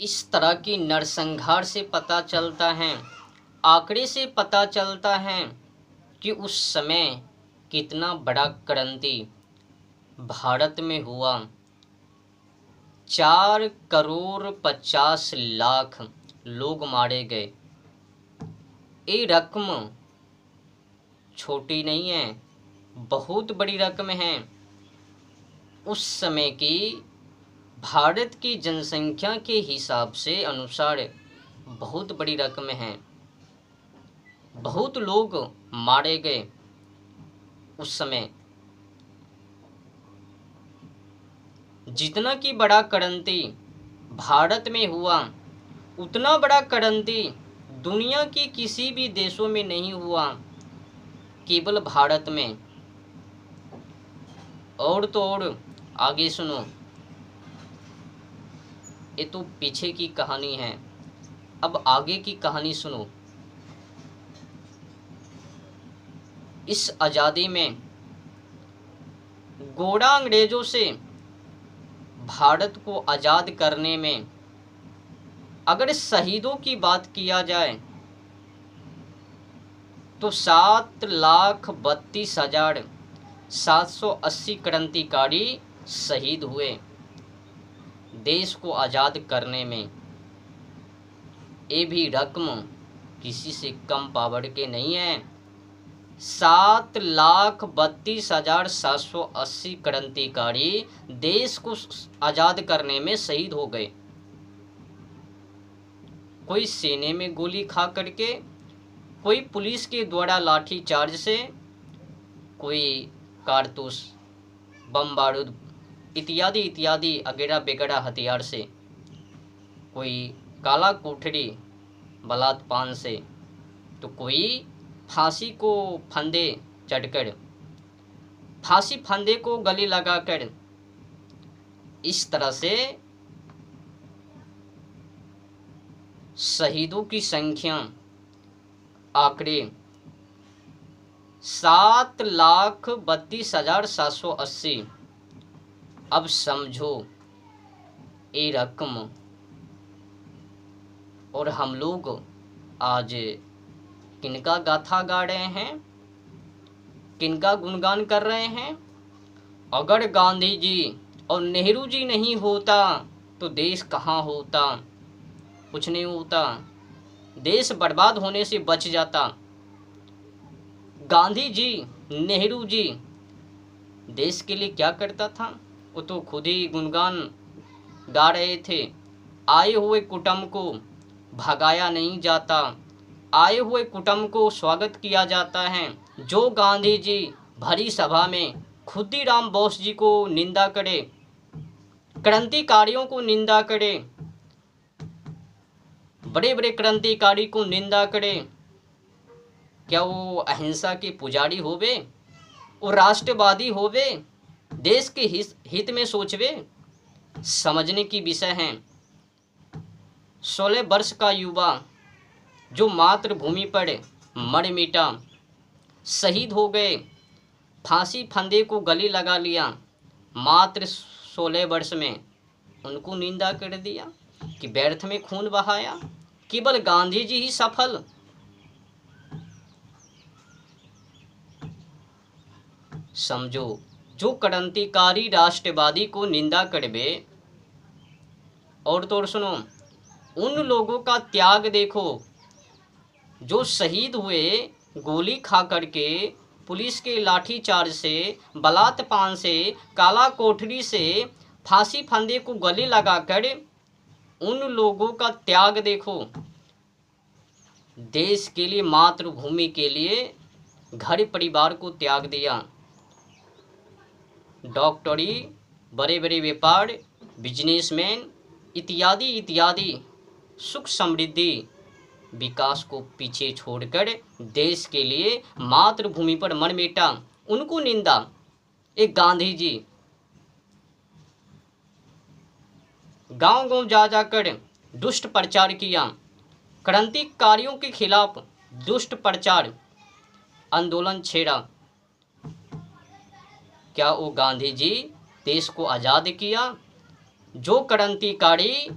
इस तरह की नरसंहार से पता चलता है, आंकड़े से पता चलता है कि उस समय कितना बड़ा क्रांति भारत में हुआ। 4,50,00,000 लोग मारे गए। ये रकम छोटी नहीं है, बहुत बड़ी रकम है। उस समय की भारत की जनसंख्या के हिसाब से अनुसार बहुत बड़ी रकम है। बहुत लोग मारे गए उस समय। जितना की बड़ा क्रांति भारत में हुआ, उतना बड़ा क्रांति दुनिया के किसी भी देशों में नहीं हुआ, केवल भारत में। और तो और आगे सुनो, ये तो पीछे की कहानी है, अब आगे की कहानी सुनो। इस आज़ादी में गोरा अंग्रेजों से भारत को आज़ाद करने में अगर शहीदों की बात किया जाए तो 7,32,780 क्रांतिकारी शहीद हुए देश को आज़ाद करने में। ये भी रकम किसी से कम पावर के नहीं है। 7,32,780 क्रांतिकारी देश को आज़ाद करने में शहीद हो गए। कोई सीने में गोली खा करके, कोई पुलिस के द्वारा लाठी चार्ज से, कोई कारतूस, बम बारूद इत्यादि इत्यादि अगैरा बेगड़ा हथियार से, कोई काला कोठरी बलात् पान से, तो कोई फांसी को फंदे चढ़कर, फांसी फंदे को गले लगाकर, इस तरह से शहीदों की संख्या आंकड़े 7,32,780। अब समझो ये रकम। और हम लोग आज किनका गाथा गा रहे हैं, किनका गुणगान कर रहे हैं? अगर गांधी जी और नेहरू जी नहीं होता तो देश कहाँ होता? कुछ नहीं होता, देश बर्बाद होने से बच जाता। गांधी जी, नेहरू जी देश के लिए क्या करता था? वो तो खुद ही गुणगान गा रहे थे। आए हुए कुटुंब को भगाया नहीं जाता, आए हुए कुटुंब को स्वागत किया जाता है। जो गांधी जी भरी सभा में खुदीराम बोस जी को निंदा करे, क्रांतिकारियों को निंदा करे, बड़े बड़े क्रांतिकारी को निंदा करे, क्या वो अहिंसा के पुजारी होवे? वो राष्ट्रवादी होवे? देश के हित में सोचवे? समझने की विषय है। 16 वर्ष का युवा जो मातृभूमि पर मर मिटा, शहीद हो गए, फांसी फंदे को गले लगा लिया मात्र 16 वर्ष में, उनको निंदा कर दिया कि व्यर्थ में खून बहाया। केवल गांधी जी ही सफल। समझो, जो क्रांतिकारी राष्ट्रवादी को निंदा करबे। और तो और सुनो, उन लोगों का त्याग देखो जो शहीद हुए गोली खा करके, पुलिस के लाठी चार्ज से, बलात् पान से, काला कोठरी से, फांसी फंदे को गले लगाकर उन लोगों का त्याग देखो। देश के लिए, मातृभूमि के लिए घर परिवार को त्याग दिया। डॉक्टरी, बड़े बड़े व्यापार, बिजनेसमैन इत्यादि इत्यादि सुख समृद्धि विकास को पीछे छोड़कर देश के लिए मातृभूमि पर मर मिटा, उनको निंदा। एक गांधी जी गांव गांव जा जाकर दुष्ट प्रचार किया, क्रांतिकारियों के खिलाफ दुष्ट प्रचार आंदोलन छेड़ा। क्या वो गांधी जी देश को आज़ाद किया? जो क्रांतिकारी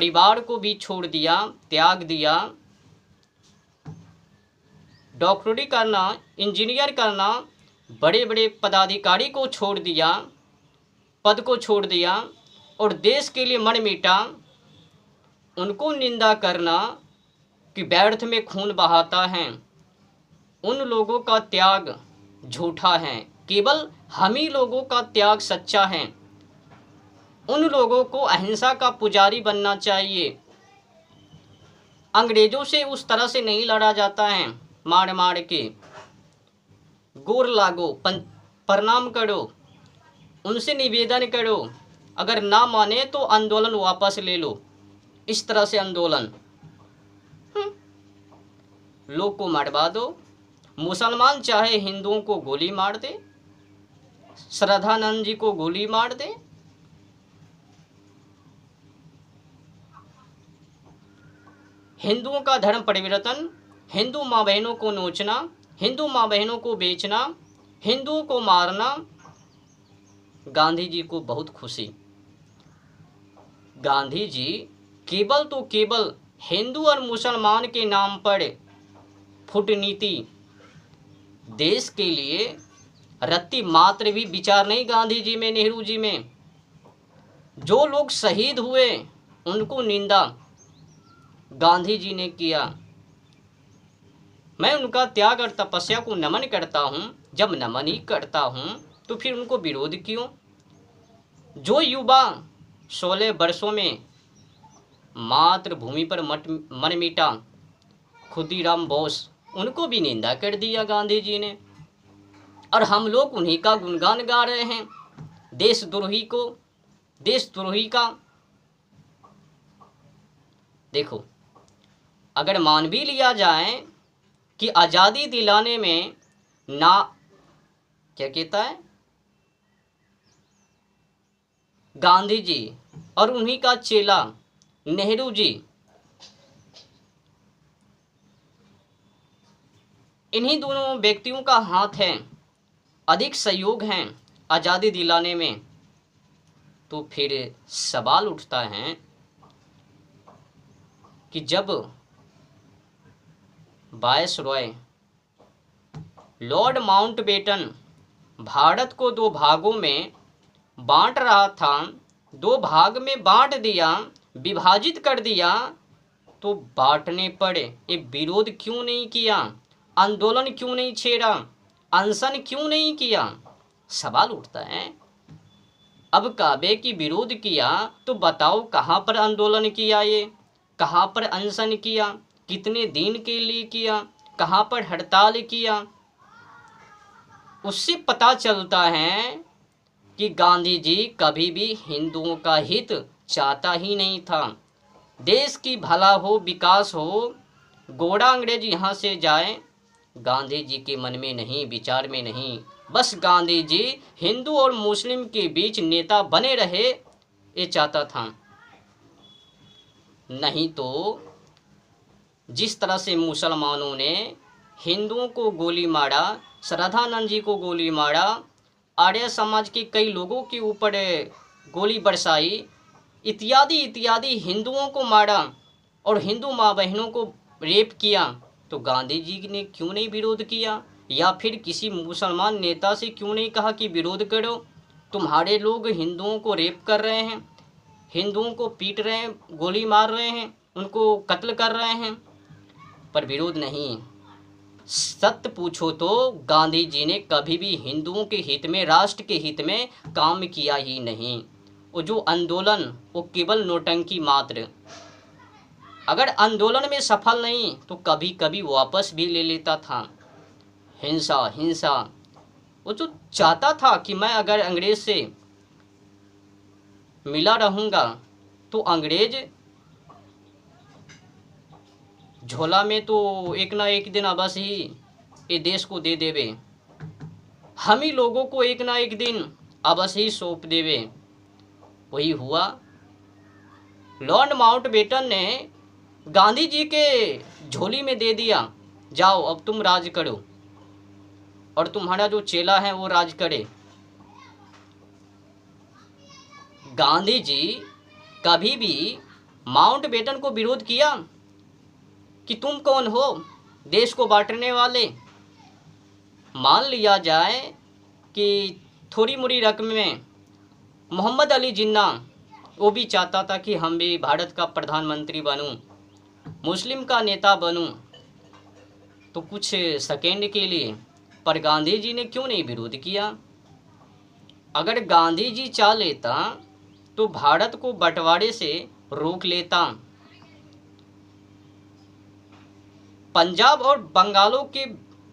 परिवार को भी छोड़ दिया, त्याग दिया। डॉक्टरी करना, इंजीनियर करना, बड़े बड़े पदाधिकारी को छोड़ दिया, पद को छोड़ दिया और देश के लिए मन मीटा। उनको निंदा करना कि व्यर्थ में खून बहाता है, उन लोगों का त्याग झूठा है। केवल हम ही लोगों का त्याग सच्चा है। उन लोगों को अहिंसा का पुजारी बनना चाहिए। अंग्रेजों से उस तरह से नहीं लड़ा जाता है मार मार के। गोर लागो, प्रणाम करो, उनसे निवेदन करो, अगर ना माने तो आंदोलन वापस ले लो। इस तरह से आंदोलन लोग को मरवा दो। मुसलमान चाहे हिंदुओं को गोली मार दे, श्रद्धानंद जी को गोली मार दे, हिंदुओं का धर्म परिवर्तन, हिंदू माँ बहनों को नोचना, हिंदू माँ बहनों को बेचना, हिंदुओं को मारना, गांधी जी को बहुत खुशी। गांधी जी केवल तो केवल हिंदू और मुसलमान के नाम पर फुटनीति, देश के लिए रत्ती मात्र भी विचार नहीं गांधी जी में, नेहरू जी में। जो लोग शहीद हुए उनको निंदा गांधी जी ने किया। मैं उनका त्याग और तपस्या को नमन करता हूँ। जब नमन ही करता हूँ तो फिर उनको विरोध क्यों? जो युवा 16 वर्षों में मातृभूमि पर मन मीटा, खुदीराम बोस, उनको भी निंदा कर दिया गांधी जी ने। और हम लोग उन्हीं का गुणगान गा रहे हैं, देशद्रोही को, देशद्रोही का। देखो, अगर मान भी लिया जाए कि आज़ादी दिलाने में ना, क्या कहता है, गांधी जी और उन्हीं का चेला नेहरू जी, इन्हीं दोनों व्यक्तियों का हाथ है, अधिक सहयोग हैं आज़ादी दिलाने में, तो फिर सवाल उठता है कि जब वायसरॉय लॉर्ड माउंटबेटन भारत को 2 भागों में बांट रहा था, 2 भाग में बांट दिया, विभाजित कर दिया, तो बांटने पर एक विरोध क्यों नहीं किया? आंदोलन क्यों नहीं छेड़ा? अनशन क्यों नहीं किया? सवाल उठता है। अब काबे की विरोध किया तो बताओ कहाँ पर आंदोलन किया, ये कहाँ पर अनशन किया, कितने दिन के लिए किया, कहाँ पर हड़ताल किया? उससे पता चलता है कि गांधी जी कभी भी हिंदुओं का हित चाहता ही नहीं था। देश की भला हो, विकास हो, गोरा अंग्रेज यहाँ से जाए, गांधी जी के मन में नहीं, विचार में नहीं। बस गांधी जी हिंदू और मुस्लिम के बीच नेता बने रहे, ये चाहता था। नहीं तो जिस तरह से मुसलमानों ने हिंदुओं को गोली मारा, श्रद्धानंद जी को गोली मारा, आर्य समाज के कई लोगों के ऊपर गोली बरसाई, इत्यादि इत्यादि, हिंदुओं को मारा और हिंदू माँ बहनों को रेप किया, तो गांधी जी ने क्यों नहीं विरोध किया? या फिर किसी मुसलमान नेता से क्यों नहीं कहा कि विरोध करो, तुम्हारे लोग हिंदुओं को रेप कर रहे हैं, हिंदुओं को पीट रहे हैं, गोली मार रहे हैं, उनको कत्ल कर रहे हैं? पर विरोध नहीं। सत्य पूछो तो गांधी जी ने कभी भी हिंदुओं के हित में, राष्ट्र के हित में काम किया ही नहीं। वो जो आंदोलन, वो केवल नौटंकी मात्र। अगर आंदोलन में सफल नहीं तो कभी कभी वापस भी ले लेता था। हिंसा हिंसा, वो जो चाहता था कि मैं अगर अंग्रेज से मिला रहूँगा तो अंग्रेज झोला में तो एक ना एक दिन अवश्य ही ये देश को दे देवे, हम ही लोगों को एक ना एक दिन अवश्य ही सौंप देवे। वही हुआ। लॉर्ड माउंटबेटन ने गांधी जी के झोली में दे दिया, जाओ अब तुम राज करो और तुम्हारा जो चेला है वो राज करे। गांधी जी कभी भी माउंटबेटन को विरोध किया कि तुम कौन हो देश को बांटने वाले। मान लिया जाए कि थोड़ी मोड़ी रकम में मोहम्मद अली जिन्ना वो भी चाहता था कि हम भी भारत का प्रधानमंत्री बनूं, मुस्लिम का नेता बनूं, तो कुछ सेकेंड के लिए, पर गांधी जी ने क्यों नहीं विरोध किया। अगर गांधी जी चाह लेता तो भारत को बंटवारे से रोक लेता। पंजाब और बंगालों के